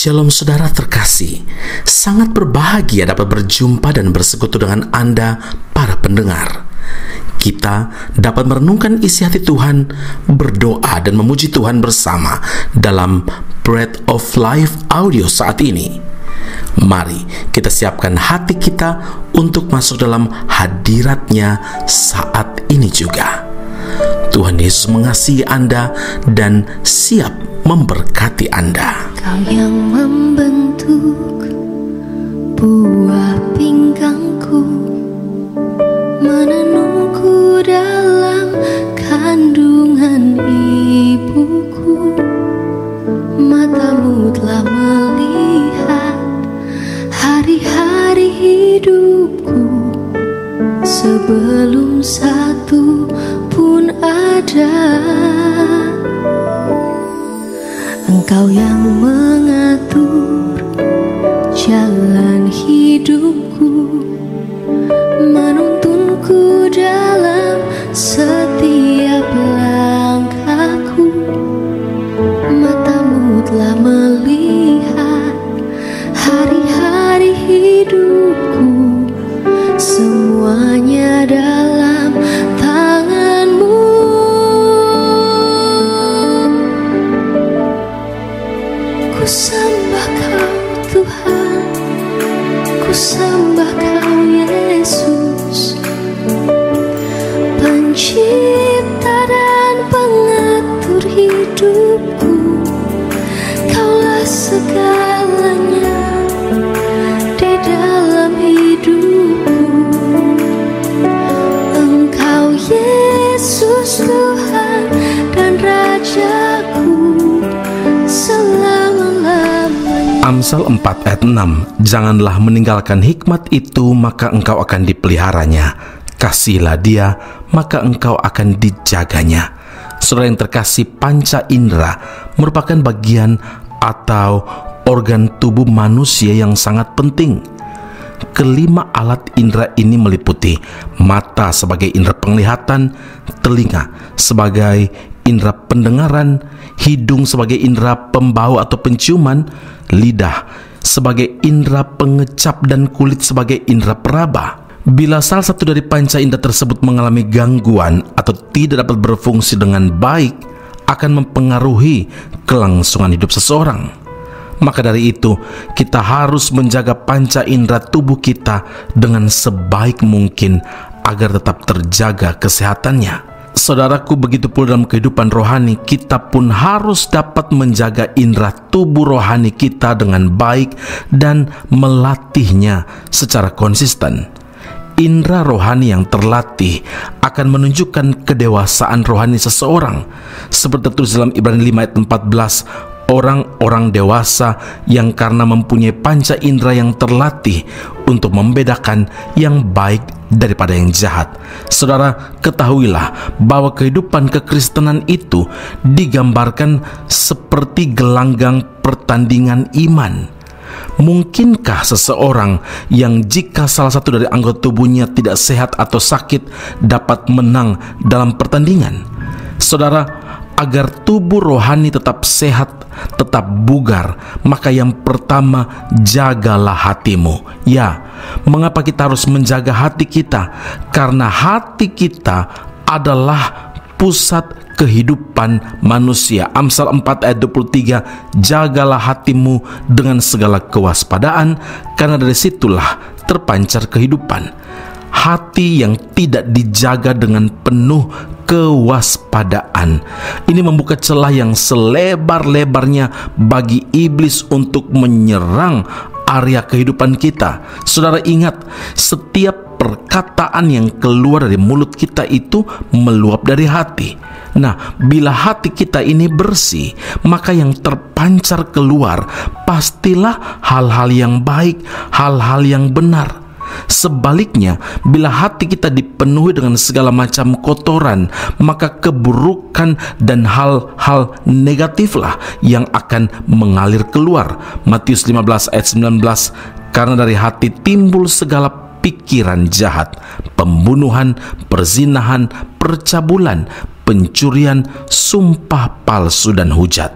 Shalom saudara terkasih, sangat berbahagia dapat berjumpa dan bersekutu dengan Anda para pendengar. Kita dapat merenungkan isi hati Tuhan, berdoa dan memuji Tuhan bersama dalam Bread of Life audio saat ini. Mari kita siapkan hati kita untuk masuk dalam hadirat-Nya saat ini juga. Tuhan Yesus mengasihi Anda dan siap memberkati Anda. Kau yang membentuk buah pinggangku, menenungku dalam kandungan ibuku. Matamu telah melihat hari-hari hidupku, sebelum satu pun ada. Engkau yang mengatur jalan hidupku, menuntunku dalam setiap langkahku. Matamu telah melihat hari-hari hidupku, semuanya dalam tangan-Mu. Ku sembah Kau Tuhan, ku sembah Kau Yesus, pencipta dan pengatur hidupku. Kaulah segalanya di dalam hidupku. Engkau Yesus Tuhan dan Rajaku selama-lamanya. Amsal 4 ayat 6, janganlah meninggalkan hikmat itu, maka engkau akan dipeliharanya. Kasihilah dia, maka engkau akan dijaganya. Saudara yang terkasih, panca indera merupakan bagian atau organ tubuh manusia yang sangat penting. Kelima alat indera ini meliputi mata sebagai indera penglihatan, telinga sebagai indera pendengaran, hidung sebagai indera pembau atau penciuman, lidah sebagai indera pengecap, dan kulit sebagai indera peraba. Bila salah satu dari panca indera tersebut mengalami gangguan atau tidak dapat berfungsi dengan baik, akan mempengaruhi kelangsungan hidup seseorang. Maka dari itu, kita harus menjaga panca indera tubuh kita dengan sebaik mungkin agar tetap terjaga kesehatannya. Saudaraku, begitu pula dalam kehidupan rohani, kita pun harus dapat menjaga indera tubuh rohani kita dengan baik dan melatihnya secara konsisten. Indera rohani yang terlatih akan menunjukkan kedewasaan rohani seseorang. Seperti tertulis dalam Ibrani 5 ayat 14, orang-orang dewasa yang karena mempunyai panca indera yang terlatih untuk membedakan yang baik daripada yang jahat. Saudara, ketahuilah bahwa kehidupan kekristenan itu digambarkan seperti gelanggang pertandingan iman. Mungkinkah seseorang yang jika salah satu dari anggota tubuhnya tidak sehat atau sakit dapat menang dalam pertandingan? Saudara, agar tubuh rohani tetap sehat, tetap bugar, maka yang pertama, jagalah hatimu. Ya, mengapa kita harus menjaga hati kita? Karena hati kita adalah pusat kehidupan manusia. Amsal 4 ayat 23, jagalah hatimu dengan segala kewaspadaan, karena dari situlah terpancar kehidupan. Hati yang tidak dijaga dengan penuh kewaspadaan, ini membuka celah yang selebar-lebarnya bagi iblis untuk menyerang area kehidupan kita. Saudara ingat, setiap perkataan yang keluar dari mulut kita itu meluap dari hati. Nah, bila hati kita ini bersih, maka yang terpancar keluar pastilah hal-hal yang baik, hal-hal yang benar. Sebaliknya, bila hati kita dipenuhi dengan segala macam kotoran, maka keburukan dan hal-hal negatiflah yang akan mengalir keluar. Matius 15 ayat 19, karena dari hati timbul segala pikiran jahat, pembunuhan, perzinahan, percabulan, pencurian, sumpah palsu, dan hujat.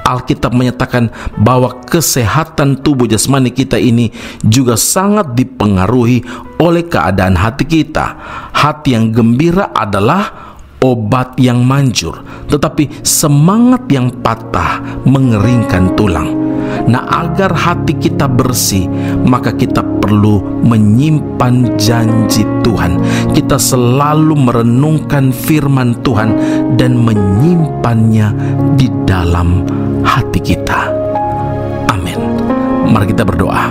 Alkitab menyatakan bahwa kesehatan tubuh jasmani kita ini juga sangat dipengaruhi oleh keadaan hati kita. Hati yang gembira adalah obat yang manjur, tetapi semangat yang patah mengeringkan tulang. Nah, agar hati kita bersih, maka kita perlu menyimpan janji Tuhan. Kita selalu merenungkan firman Tuhan dan menyimpannya di dalam hati kita. Amin. Mari kita berdoa.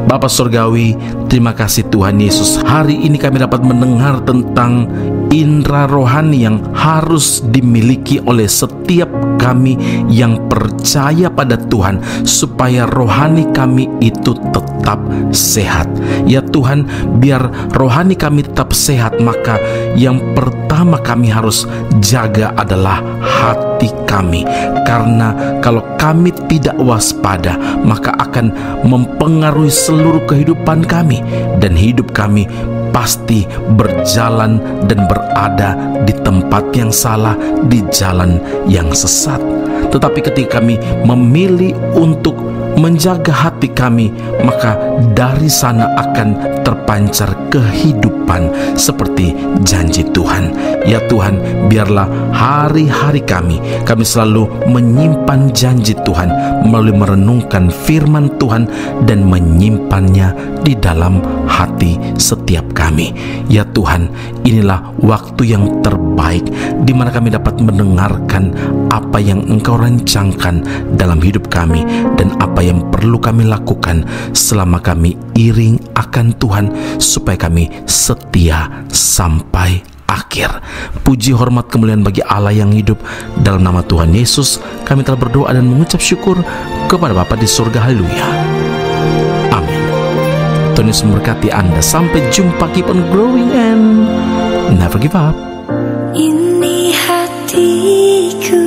Bapa Surgawi, terima kasih Tuhan Yesus. Hari ini kami dapat mendengar tentang indera rohani yang harus dimiliki oleh setiap kami yang percaya pada Tuhan, supaya rohani kami itu tetap sehat. Ya Tuhan, biar rohani kami tetap sehat, maka yang pertama kami harus jaga adalah hati kami. Karena kalau kami tidak waspada, maka akan mempengaruhi seluruh kehidupan kami, dan hidup kami pasti berjalan dan berada di tempat yang salah, di jalan yang sesat. Tetapi ketika kami memilih untuk menjaga hati kami, maka dari sana akan terpancar kehidupan seperti janji Tuhan. Ya Tuhan, biarlah hari-hari kami selalu menyimpan janji Tuhan melalui merenungkan firman Tuhan dan menyimpannya di dalam hati setiap kami. Ya Tuhan, inilah waktu yang terbaik di mana kami dapat mendengarkan apa yang Engkau rancangkan dalam hidup kami dan apa yang perlu kami lakukan selama kami iring akan Tuhan, supaya kami setia sampai akhir. Puji, hormat, kemuliaan bagi Allah yang hidup. Dalam nama Tuhan Yesus kami telah berdoa dan mengucap syukur kepada Bapa di surga. Haleluya. Amin. Tuhan Yesus memberkati Anda. Sampai jumpa. Keep on growing and never give up. Ini hatiku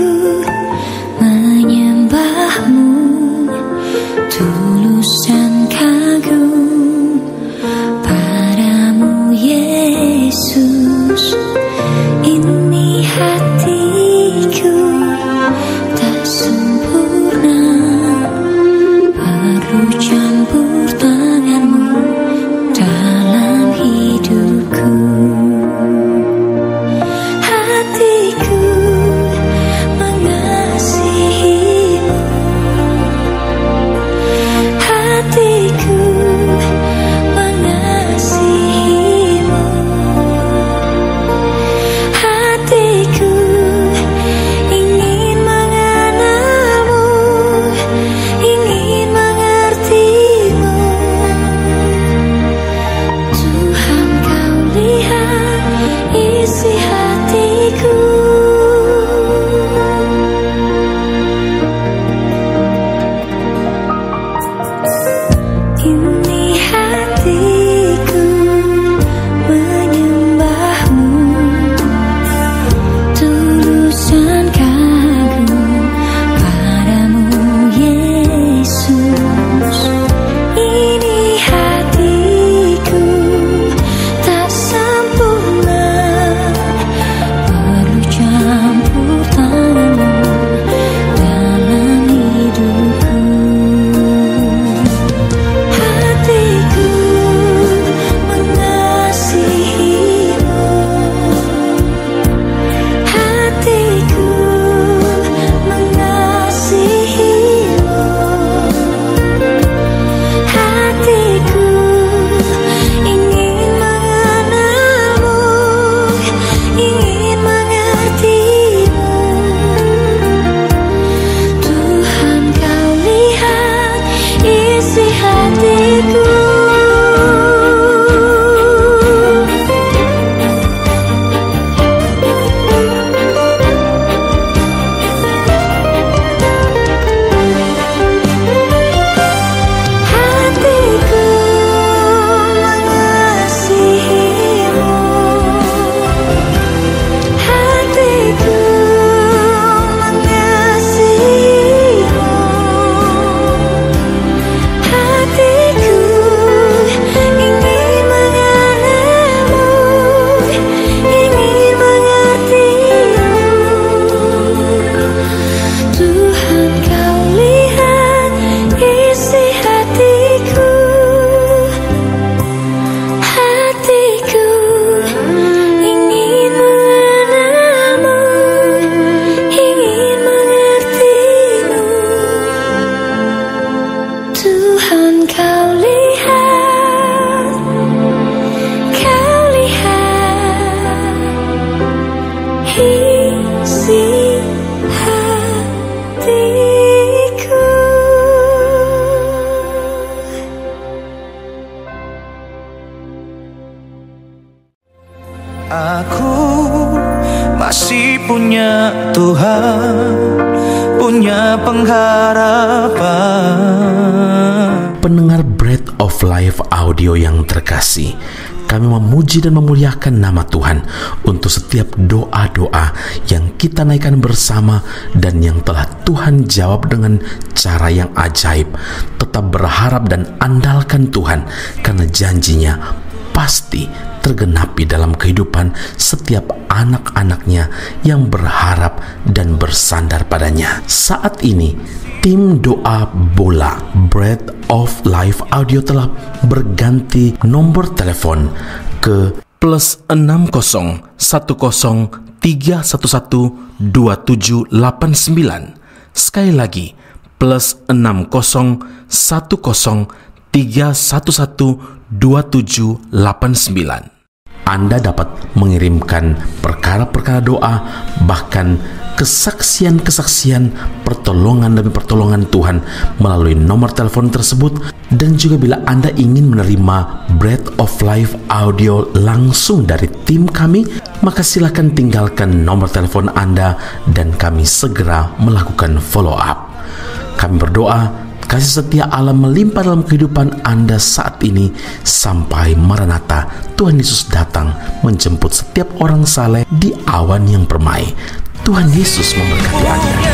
menyembahmu, tulus dan kagum padamu Yesus. Ini hatiku tak sempurna, perlu campur tanganmu dalam hidupku. Tuhan punya pengharapan. Pendengar Bread of Life audio yang terkasih, kami memuji dan memuliakan nama Tuhan untuk setiap doa-doa yang kita naikkan bersama dan yang telah Tuhan jawab dengan cara yang ajaib. Tetap berharap dan andalkan Tuhan, karena janjinya pasti tergenapi dalam kehidupan setiap anak-anaknya yang berharap dan bersandar padanya. Saat ini, tim doa bola Bread of Life audio telah berganti nomor telepon ke +60 10 311 2789. Sekali lagi, +60 10 311 2789. Anda dapat mengirimkan perkara-perkara doa, bahkan kesaksian-kesaksian, pertolongan demi pertolongan Tuhan melalui nomor telepon tersebut. Dan juga bila Anda ingin menerima Bread of Life audio langsung dari tim kami, maka silakan tinggalkan nomor telepon Anda dan kami segera melakukan follow up. Kami berdoa kasih setia Allah melimpah dalam kehidupan Anda saat ini sampai Maranatha, Tuhan Yesus datang menjemput setiap orang saleh di awan yang permai. Tuhan Yesus memberkati Anda.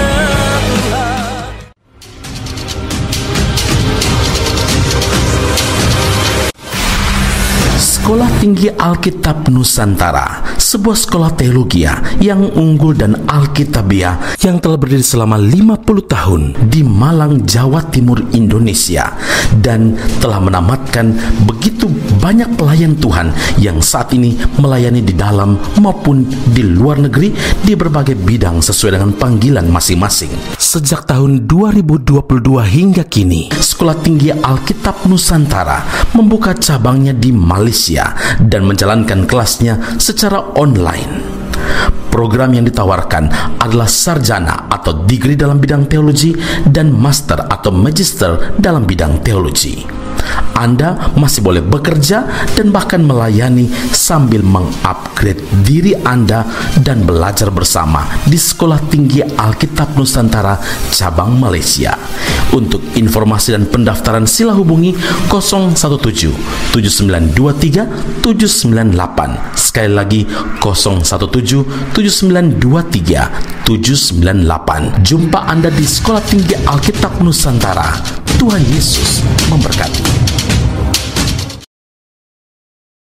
Sekolah Tinggi Alkitab Nusantara, sebuah sekolah teologi yang unggul dan alkitabiah yang telah berdiri selama 50 tahun di Malang, Jawa Timur, Indonesia, dan telah menamatkan begitu banyak pelayan Tuhan yang saat ini melayani di dalam maupun di luar negeri di berbagai bidang sesuai dengan panggilan masing-masing. Sejak tahun 2022 hingga kini, Sekolah Tinggi Alkitab Nusantara membuka cabangnya di Malaysia dan menjalankan kelasnya secara online. Program yang ditawarkan adalah sarjana atau degree dalam bidang teologi dan master atau magister dalam bidang teologi. Anda masih boleh bekerja dan bahkan melayani sambil mengupgrade diri Anda dan belajar bersama di Sekolah Tinggi Alkitab Nusantara cabang Malaysia. Untuk informasi dan pendaftaran sila hubungi 017 7923 798. Sekali lagi 017 7923 798. Jumpa Anda di Sekolah Tinggi Alkitab Nusantara. Tuhan Yesus memberkati.